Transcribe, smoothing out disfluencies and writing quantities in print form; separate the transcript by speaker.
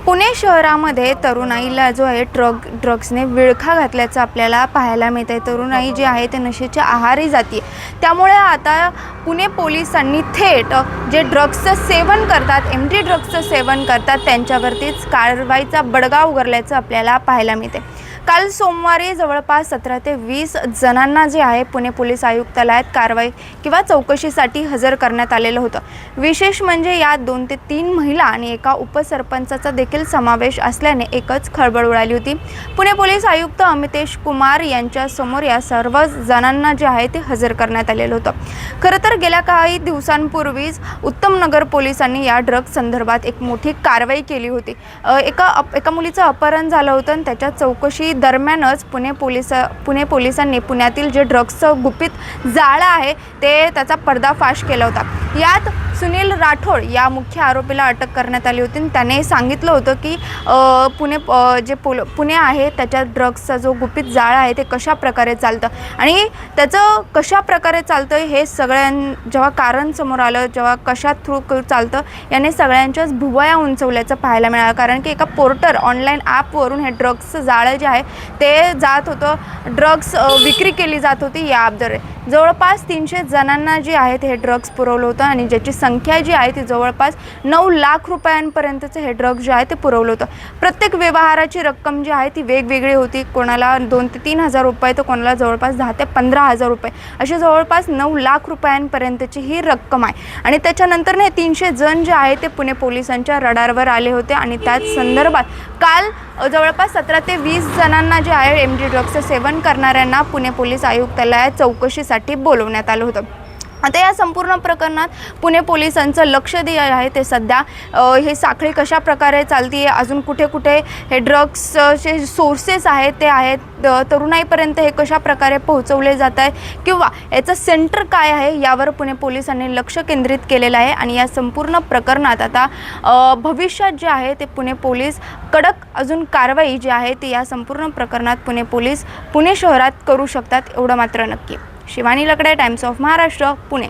Speaker 1: पुणे शहरामध्ये तरुणाईला जो आहे ड्रग्सने विळखा घातल्याचं आपल्याला पाहायला मिळतं आहे। तरुणाई जी आहे ते नशेच्या आहारी जाते। त्यामुळे आता पुणे पोलिसांनी थेट जे ड्रग्सचं सेवन करतात, एमडी ड्रग्सचं सेवन करतात त्यांच्यावरतीच कारवाईचा बडगा उगारल्याचं आपल्याला पाहायला मिळते। काल सोमवारी जवळपास 17 ते 20 जणांना जे आहे पुणे पोलीस आयुक्तालयात कारवाई किंवा चौकशीसाठी हजर करण्यात आलेलं होतं। विशेष म्हणजे यात 2 ते 3 महिला आणि एका उपसरपंचाचा देखील समावेश असल्याने एकच खळबळ उडाली होती। पुणे पोलीस आयुक्त अमितेश कुमार यांच्या समोर या सर्व जणांना जे आहे ते हजर करण्यात आलेलं होतं। खरं तर गेल्या काही दिवसांपूर्वीच उत्तम नगर पोलिसांनी या ड्रग्स संदर्भात एक मोठी कारवाई केली होती। एका मुलीचं अपहरण झालं होतं आणि त्याच्या चौकशी दरम्यानच पुणे पोलिसांनी पुण्यातील जे ड्रग्सचं गुपित जाळं आहे त्याचा पर्दाफाश केला होता। यात सुनील राठोड या मुख्य आरोपीला अटक करण्यात आली होती। त्याने सांगितलं होतं की पुणे आहे त्याच्या ड्रग्सचा जो गुपित जाळं आहे ते कशा प्रकारे चालतं आणि त्याचं कशा प्रकारे चालतं हे जेव्हा कारण समोर आलं, जेव्हा कशा थ्रू चालतं याने सगळ्यांच्याच भुवया उंचवल्याचं पाहायला मिळालं। कारण की एका पोर्टर ऑनलाईन ॲपवरून हे ड्रग्सचं जाळं जे आहे ते जात होतं, ड्रग्स विक्री केली जात होती या ॲपद्वारे। जवळपास 300 जणांना जे आहेत हे ड्रग्स पुरवलं होतं आणि ज्याची संख्या जी आहे ती जवळपास 9 लाख रुपयांपर्यंतचं हे ड्रग्स जे आहे ते पुरवलं होतं। प्रत्येक व्यवहाराची रक्कम जी आहे ती वेगवेगळी होती। कोणाला 2 ते 3 हजार रुपये तर कोणाला जवळपास 10 ते 15 हजार रुपये अशी जवळपास 9 लाख रुपयांपर्यंतची ही रक्कम आहे। आणि त्याच्यानंतर हे 300 जण जे आहे ते पुणे पोलिसांच्या रडारवर आले होते आणि त्याच संदर्भात काल जवळपास 17 ते 20 जणांना जे आहे एमडी ड्रग्सचं सेवन करणाऱ्यांना पुणे पोलीस आयुक्तालयात चौकशीसाठी बोलवण्यात आलं होतं। आता या संपूर्ण प्रकरणात पुणे पोलिसांचं लक्ष जे आहे ते सध्या हे साखळी कशा प्रकारे चालते, अजून कुठे कुठे हे ड्रग्सचे सोर्सेस आहेत ते आहेत, तरुणाईपर्यंत हे कशा प्रकारे पोहोचवले जात आहे किंवा याचं सेंटर काय आहे यावर पुणे पोलिसांनी लक्ष केंद्रित केलेलं आहे। आणि या संपूर्ण प्रकरणात आता भविष्यात जे आहे ते पुणे पोलीस कडक अजून कारवाई जी आहे ती या संपूर्ण प्रकरणात पुणे पोलीस पुणे शहरात करू शकतात एवढं मात्र नक्की। शिवानी लकडे, टाइम्स ऑफ महाराष्ट्र, पुणे।